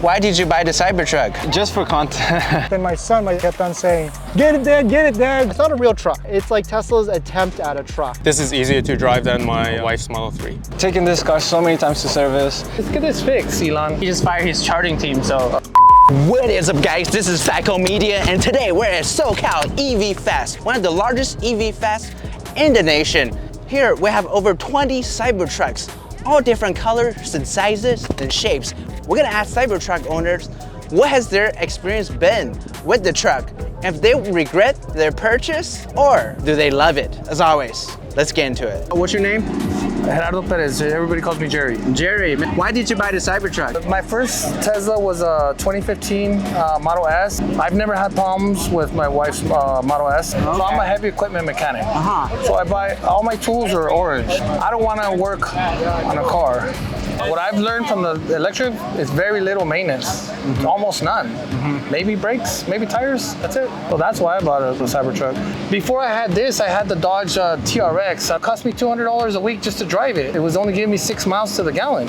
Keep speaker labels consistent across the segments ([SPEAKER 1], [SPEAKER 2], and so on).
[SPEAKER 1] Why did you buy the Cybertruck?
[SPEAKER 2] Just for content.
[SPEAKER 3] Then my son kept on saying, get it, Dad, get it, Dad. It's not a real truck. It's like Tesla's attempt at a truck.
[SPEAKER 4] This is easier to drive than my wife's Model 3.
[SPEAKER 2] Taking this car so many times to service.
[SPEAKER 5] Let's get this fixed, Elon.
[SPEAKER 1] He just fired his charging team, so. What is up, guys? This is Fatco Media, and today we're at SoCal EV Fest, one of the largest EV fests in the nation. Here we have over 20 Cybertrucks, all different colors and sizes and shapes. We're gonna ask Cybertruck owners what has their experience been with the truck, if they regret their purchase or do they love it. As always, let's get into it. What's your name?
[SPEAKER 5] Gerardo Perez. Everybody calls me Jerry.
[SPEAKER 1] Jerry. Why did you buy the Cybertruck?
[SPEAKER 5] My first Tesla was a 2015 Model S. I've never had problems with my wife's Model S. Okay. So I'm a heavy equipment mechanic. So I buy, all my tools are orange. I don't want to work on a car. What I've learned from the electric is very little maintenance, almost none. Maybe brakes, maybe tires, that's it. So that's why I bought a Cybertruck. Before I had this, I had the Dodge TRX. It cost me $200 a week just to drive it. It was only giving me 6 miles to the gallon.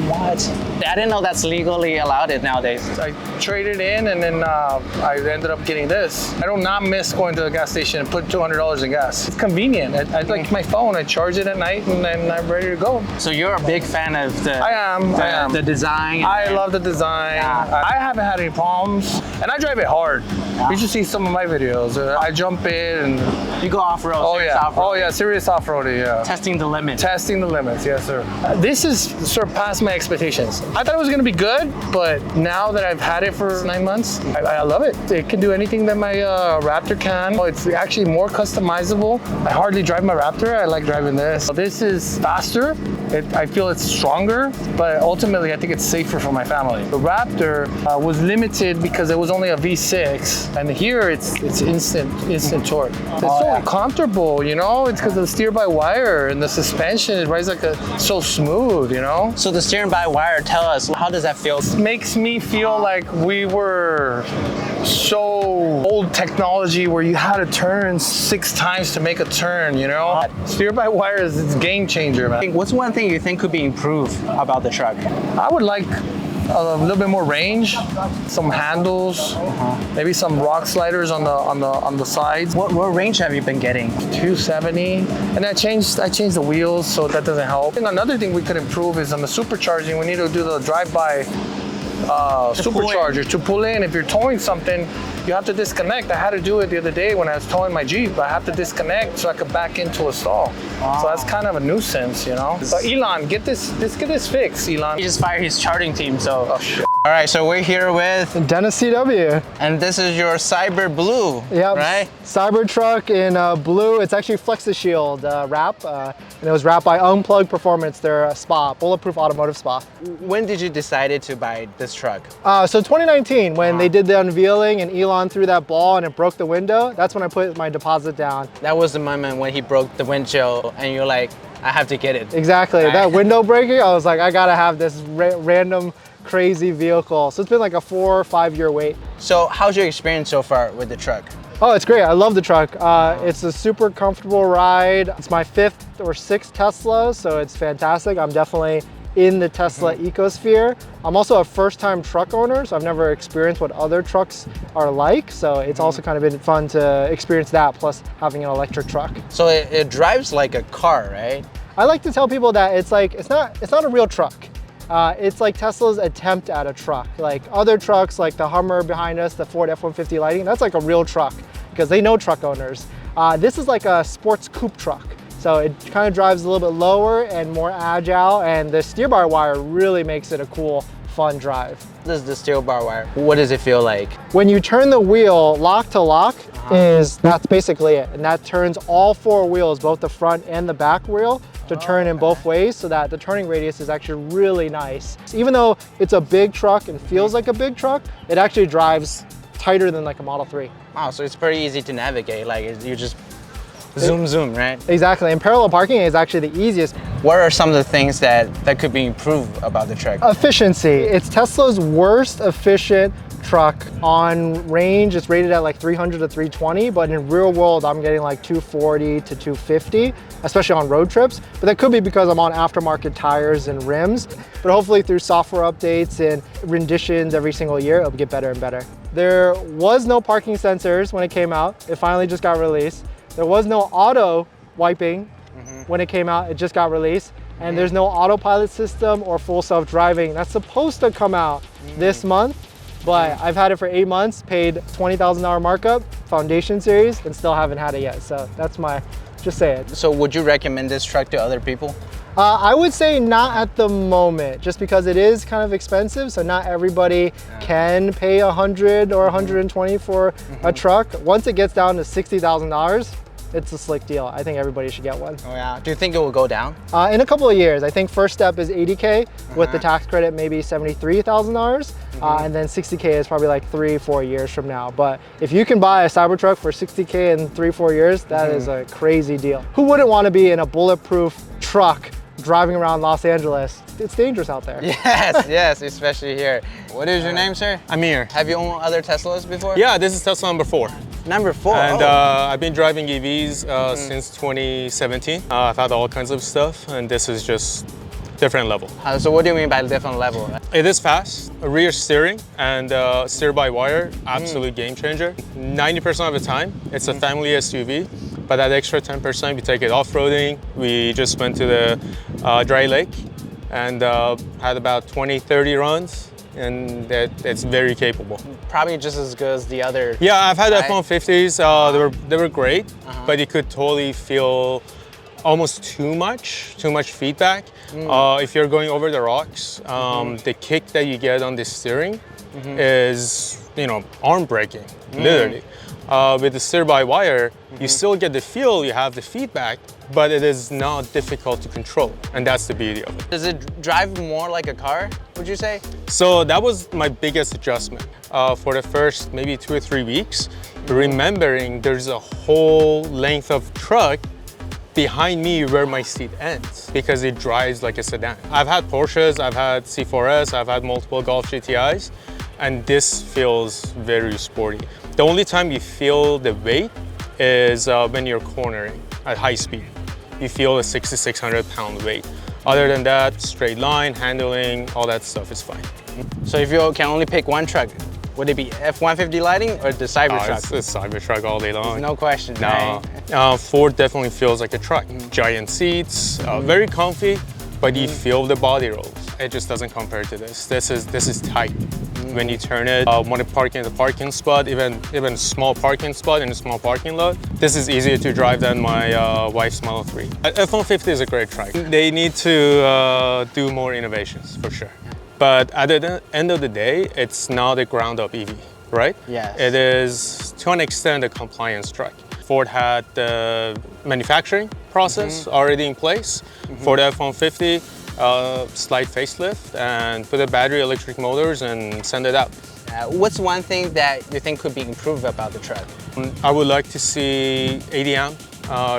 [SPEAKER 1] What? I didn't know that's legally allowed it nowadays.
[SPEAKER 5] I traded in and then I ended up getting this. I do not miss going to the gas station and put $200 in gas. It's convenient. I like my phone, I charge it at night and then I'm ready to go.
[SPEAKER 1] So you're a big fan of the
[SPEAKER 5] I am.
[SPEAKER 1] The design.
[SPEAKER 5] I love the design.
[SPEAKER 1] Yeah.
[SPEAKER 5] I haven't had any problems and I drive it hard. Yeah. You should see some of my videos. I jump in and
[SPEAKER 1] you go off-road.
[SPEAKER 5] Oh yeah.
[SPEAKER 1] Off-road.
[SPEAKER 5] Oh yeah, serious off-roading, yeah.
[SPEAKER 1] Testing the limits.
[SPEAKER 5] Testing the limits, yes sir. This has surpassed my expectations. I thought it was gonna be good, but now that I've had it for 9 months, I love it. It can do anything that my Raptor can. It's actually more customizable. I hardly drive my Raptor. I like driving this. This is faster. I feel it's stronger, but ultimately I think it's safer for my family. The Raptor was limited because it was only a V6, and here it's instant torque. It's so comfortable, you know? It's because of the steer-by-wire and the suspension. It rides like so smooth, you know?
[SPEAKER 1] So the steering by wire, tell us, how does that feel?
[SPEAKER 5] It makes me feel like we were so old technology where you had to turn 6 times to make a turn, you know? Steer-by-wire is a game changer, man.
[SPEAKER 1] What's one thing you think could be improved about the truck?
[SPEAKER 5] I would like a little bit more range, some handles, maybe some rock sliders on the sides.
[SPEAKER 1] What range have you been getting?
[SPEAKER 5] 270, and I changed the wheels, so that doesn't help. And another thing we could improve is on the supercharging. We need to do the drive-by supercharger to pull in. If you're towing something, you have to disconnect. I had to do it the other day when I was towing my Jeep. I have to disconnect so I could back into a stall. So that's kind of a nuisance, you know? So Elon, get this fixed, Elon.
[SPEAKER 1] He just fired his charging team, so.
[SPEAKER 5] Oh shit.
[SPEAKER 1] All right, so we're here with
[SPEAKER 3] Dennis CW.
[SPEAKER 1] And this is your Cyber Blue, right?
[SPEAKER 3] Cybertruck in blue. It's actually FlexiShield wrap, and it was wrapped by Unplugged Performance, their spa, bulletproof automotive spa.
[SPEAKER 1] When did you decide to buy this truck?
[SPEAKER 3] So 2019, when they did the unveiling and Elon threw that ball and it broke the window, that's when I put my deposit down.
[SPEAKER 1] That was the moment when he broke the windshield and you're like, I have to get it.
[SPEAKER 3] Exactly, that window breaking, I was like, I gotta have this random crazy vehicle. So it's been like a 4 or 5 year wait.
[SPEAKER 1] So how's your experience so far with the truck?
[SPEAKER 3] Oh, it's great. I love the truck. It's a super comfortable ride. It's my 5th or 6th Tesla, so it's fantastic. I'm definitely in the Tesla ecosphere. I'm also a first-time truck owner, so I've never experienced what other trucks are like. So it's also kind of been fun to experience that, plus having an electric truck.
[SPEAKER 1] So it drives like a car, right?
[SPEAKER 3] I like to tell people that it's not a real truck. It's like Tesla's attempt at a truck. Like other trucks, like the Hummer behind us, the Ford F-150 Lightning, that's like a real truck because they know truck owners. This is like a sports coupe truck. So it kind of drives a little bit lower and more agile, and the steer-by-wire really makes it a cool, fun drive.
[SPEAKER 1] This is the steer-by-wire. What does it feel like?
[SPEAKER 3] When you turn the wheel lock to lock, that's basically it. And that turns all 4 wheels, both the front and the back wheel, to turn in both ways, so that the turning radius is actually really nice. Even though it's a big truck and feels like a big truck, it actually drives tighter than like a Model 3.
[SPEAKER 1] Wow, so it's pretty easy to navigate. Like you just zoom, right?
[SPEAKER 3] Exactly, and parallel parking is actually the easiest.
[SPEAKER 1] What are some of the things that could be improved about the truck?
[SPEAKER 3] Efficiency. It's Tesla's worst efficient truck. On range, it's rated at like 300 to 320, but in real world, I'm getting like 240 to 250, especially on road trips. But that could be because I'm on aftermarket tires and rims. But hopefully through software updates and renditions every single year, it'll get better and better. There was no parking sensors when it came out. It finally just got released. There was no auto wiping when it came out. It just got released. And there's no autopilot system or full self-driving. That's supposed to come out this month, but I've had it for 8 months, paid $20,000 markup, Foundation Series, and still haven't had it yet. So that's my, just say it.
[SPEAKER 1] So would you recommend this truck to other people?
[SPEAKER 3] I would say not at the moment, just because it is kind of expensive. So not everybody can pay $100 or $120 for a truck. Once it gets down to $60,000, it's a slick deal. I think everybody should get one.
[SPEAKER 1] Oh yeah. Do you think it will go down?
[SPEAKER 3] In a couple of years. I think first step is 80K with the tax credit, maybe $73,000. And then 60K is probably like 3-4 years from now. But if you can buy a Cybertruck for 60K in 3-4 years, that is a crazy deal. Who wouldn't want to be in a bulletproof truck driving around Los Angeles? It's dangerous out there.
[SPEAKER 1] Yes, yes, especially here. What is your name, sir?
[SPEAKER 4] Amir.
[SPEAKER 1] Have you owned other Teslas before?
[SPEAKER 4] Yeah, this is Tesla number 4.
[SPEAKER 1] Number 4.
[SPEAKER 4] And I've been driving EVs since 2017. I've had all kinds of stuff, and this is just different level.
[SPEAKER 1] So what do you mean by different level?
[SPEAKER 4] It is fast, rear steering, and steer by wire, absolute game changer. 90% of the time, it's a family SUV, but that extra 10%, we take it off-roading. We just went to the dry lake and had about 20-30 runs, and it's very capable.
[SPEAKER 1] Probably just as good as the other.
[SPEAKER 4] Yeah, I've had
[SPEAKER 1] right?
[SPEAKER 4] F-150s. They were great, but you could totally feel almost too much feedback. If you're going over the rocks, the kick that you get on the steering is, arm breaking, literally. With the steer-by-wire, you still get the feel, you have the feedback, but it is not difficult to control, and that's the beauty of it.
[SPEAKER 1] Does it drive more like a car, would you say?
[SPEAKER 4] So that was my biggest adjustment for the first maybe 2 or 3 weeks, remembering there's a whole length of truck behind me where my seat ends, because it drives like a sedan. I've had Porsches, I've had C4S, I've had multiple Golf GTIs, and this feels very sporty. The only time you feel the weight is when you're cornering at high speed. You feel a 6,600 pound weight. Other than that, straight line, handling, all that stuff is fine.
[SPEAKER 1] So if you can only pick one truck, would it be F-150 Lightning or the Cybertruck?
[SPEAKER 4] It's a Cybertruck all day long.
[SPEAKER 1] No question,
[SPEAKER 4] No,
[SPEAKER 1] right?
[SPEAKER 4] Ford definitely feels like a truck. Giant seats, very comfy, but you feel the body rolls. It just doesn't compare to this. This is tight. When you turn it, want to park in the parking spot, even a small parking spot in a small parking lot, this is easier to drive than my wife's Model 3. F-150 is a great truck. They need to do more innovations, for sure. But at the end of the day, it's not a ground-up EV, right?
[SPEAKER 1] Yes.
[SPEAKER 4] It is, to an extent, a compliance truck. Ford had the manufacturing process already in place for the F-150. Slight facelift and put a battery electric motors and send it out.
[SPEAKER 1] What's one thing that you think could be improved about the truck?
[SPEAKER 4] I would like to see 80 amp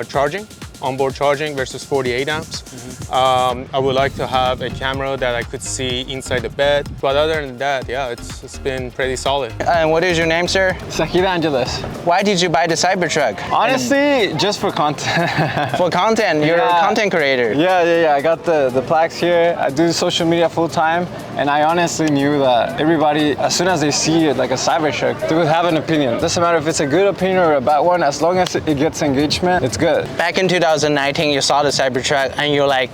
[SPEAKER 4] charging, onboard charging versus 48 amps. I would like to have a camera that I could see inside the bed. But other than that, yeah, it's been pretty solid.
[SPEAKER 1] And what is your name, sir?
[SPEAKER 2] Sakir Angeles.
[SPEAKER 1] Why did you buy the Cybertruck?
[SPEAKER 2] Honestly, just for content.
[SPEAKER 1] For content, you're a content creator.
[SPEAKER 2] Yeah. I got the plaques here. I do social media full time, and I honestly knew that everybody, as soon as they see it like a Cybertruck, they would have an opinion. Doesn't matter if it's a good opinion or a bad one, as long as it gets engagement, it's good.
[SPEAKER 1] Back in 2019, you saw the Cybertruck and you're like,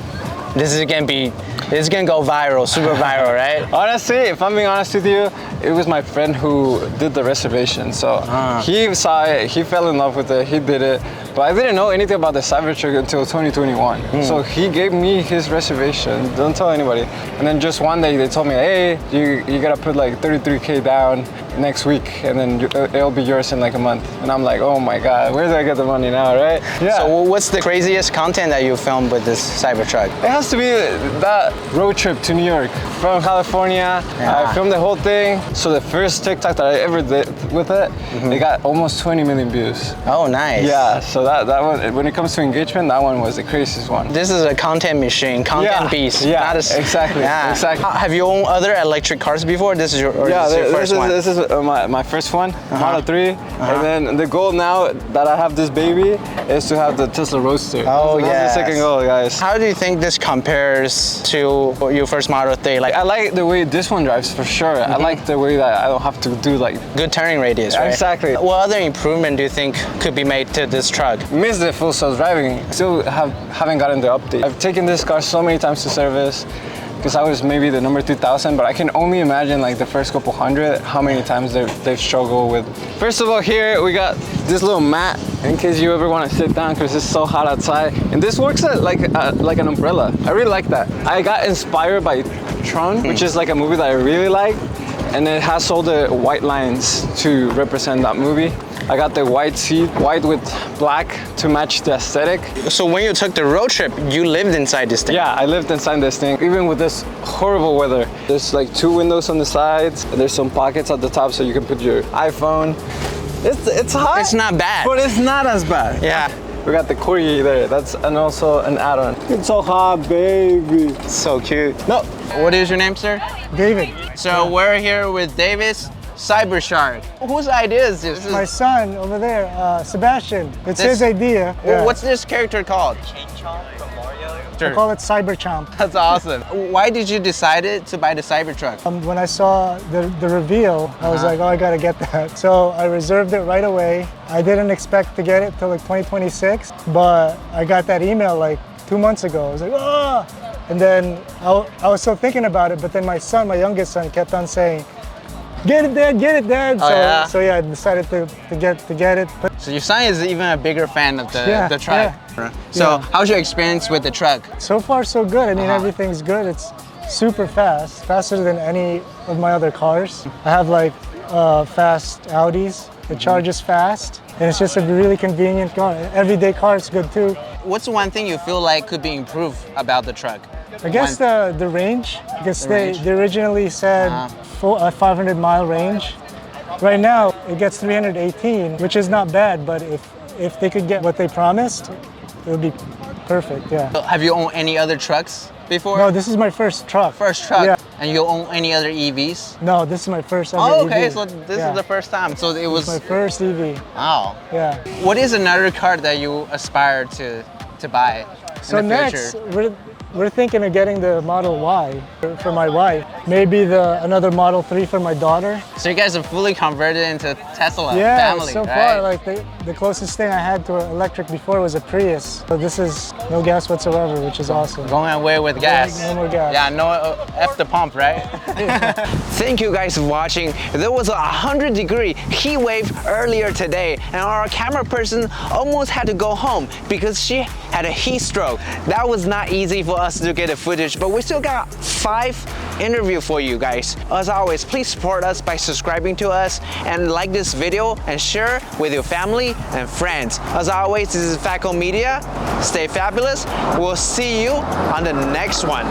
[SPEAKER 1] this is gonna go viral, super viral, right?
[SPEAKER 2] Honestly, if I'm being honest with you, it was my friend who did the reservation. So he saw it, he fell in love with it, he did it. But I didn't know anything about the Cybertruck until 2021. So he gave me his reservation, don't tell anybody. And then just one day they told me, hey, you gotta put like 33K down next week, and then it'll be yours in like a month. And I'm like, oh my God, where do I get the money now, right? Yeah.
[SPEAKER 1] So what's the craziest content that you filmed with this Cybertruck?
[SPEAKER 2] It has to be that road trip to New York from California. I filmed the whole thing. So the first TikTok that I ever did with it, it got almost 20 million views.
[SPEAKER 1] Oh, nice.
[SPEAKER 2] Yeah, so that one, when it comes to engagement, that one was the craziest one.
[SPEAKER 1] This is a content machine, content beast.
[SPEAKER 2] Yeah,
[SPEAKER 1] not
[SPEAKER 2] exactly.
[SPEAKER 1] Have you owned other electric cars before? This is your, first one?
[SPEAKER 2] This is my first one, Model 3. And then the goal now that I have this baby is to have the Tesla Roadster.
[SPEAKER 1] Oh,
[SPEAKER 2] yeah. That's the second goal, guys.
[SPEAKER 1] How do you think this compares to your first Model 3? Like,
[SPEAKER 2] I like the way this one drives for sure. I like the way that I don't have to do like
[SPEAKER 1] good turning radius, right?
[SPEAKER 2] Exactly.
[SPEAKER 1] What other improvement do you think could be made to this truck?
[SPEAKER 2] Miss the full self-driving. Still haven't gotten the update. I've taken this car so many times to service because I was maybe the number 2000, but I can only imagine like the first couple hundred, how many times they've struggled with. First of all, here we got this little mat in case you ever want to sit down because it's so hot outside. And this works like an umbrella. I really like that. I got inspired by Tron, which is like a movie that I really like. And it has all the white lines to represent that movie. I got the white seat, white with black to match the aesthetic.
[SPEAKER 1] So when you took the road trip, you lived inside this thing?
[SPEAKER 2] Yeah, I lived inside this thing, even with this horrible weather. There's like 2 windows on the sides. There's some pockets at the top so you can put your iPhone. It's hot.
[SPEAKER 1] It's not bad.
[SPEAKER 2] But it's not as bad.
[SPEAKER 1] Yeah.
[SPEAKER 2] We got the Corgi there. That's also an add-on. It's so hot, baby.
[SPEAKER 1] So cute. No. What is your name, sir?
[SPEAKER 3] David.
[SPEAKER 1] So we're here with Davis Cybershark. Whose idea is this?
[SPEAKER 3] My son over there, Sebastian. It's his idea.
[SPEAKER 1] Well, what's this character called?
[SPEAKER 3] I call it Cyberchomp.
[SPEAKER 1] That's awesome. Why did you decide to buy the Cybertruck?
[SPEAKER 3] When I saw the reveal, I was like, oh, I gotta get that. So I reserved it right away. I didn't expect to get it till like 2026, but I got that email like 2 months ago. I was like, oh! And then I was still thinking about it, but then my son, my youngest son, kept on saying, get it, Dad, get it, Dad.
[SPEAKER 1] Oh,
[SPEAKER 3] so yeah, I decided to get it. But
[SPEAKER 1] so your son is even a bigger fan of the truck.
[SPEAKER 3] Yeah.
[SPEAKER 1] So how's your experience with the truck?
[SPEAKER 3] So far, so good. I mean, everything's good. It's super fast, faster than any of my other cars. I have like fast Audis. It charges fast, and it's just a really convenient car. Everyday car, it's good too.
[SPEAKER 1] What's one thing you feel like could be improved about the truck?
[SPEAKER 3] I guess the range, because they originally said 500-mile range. Right now, it gets 318, which is not bad, but if they could get what they promised, it would be perfect, yeah.
[SPEAKER 1] Have you owned any other trucks before?
[SPEAKER 3] No, this is my first truck.
[SPEAKER 1] First truck?
[SPEAKER 3] Yeah.
[SPEAKER 1] And you own any other EVs?
[SPEAKER 3] No, this is my first ever
[SPEAKER 1] Oh, okay,
[SPEAKER 3] EV.
[SPEAKER 1] so this is the first time. So it was
[SPEAKER 3] my first EV.
[SPEAKER 1] Wow.
[SPEAKER 3] Yeah.
[SPEAKER 1] What is another car that you aspire to buy
[SPEAKER 3] So
[SPEAKER 1] in the
[SPEAKER 3] next,
[SPEAKER 1] future?
[SPEAKER 3] we're thinking of getting the Model Y for my wife. Maybe another Model 3 for my daughter.
[SPEAKER 1] So you guys are fully converted into Tesla family,
[SPEAKER 3] so
[SPEAKER 1] right?
[SPEAKER 3] far, like the closest thing I had to electric before was a Prius. So this is no gas whatsoever, which is awesome.
[SPEAKER 1] Going away with gas.
[SPEAKER 3] No more gas.
[SPEAKER 1] Yeah, no F the pump, right? Thank you guys for watching. There was a 100-degree heat wave earlier today, and our camera person almost had to go home because she had a heat stroke. That was not easy for us to get the footage, but we still got 5 interviews for you guys. As always, please support us by subscribing to us and like this video and share with your family and friends. As always, this is Fatco Media. Stay fabulous. We'll see you on the next one.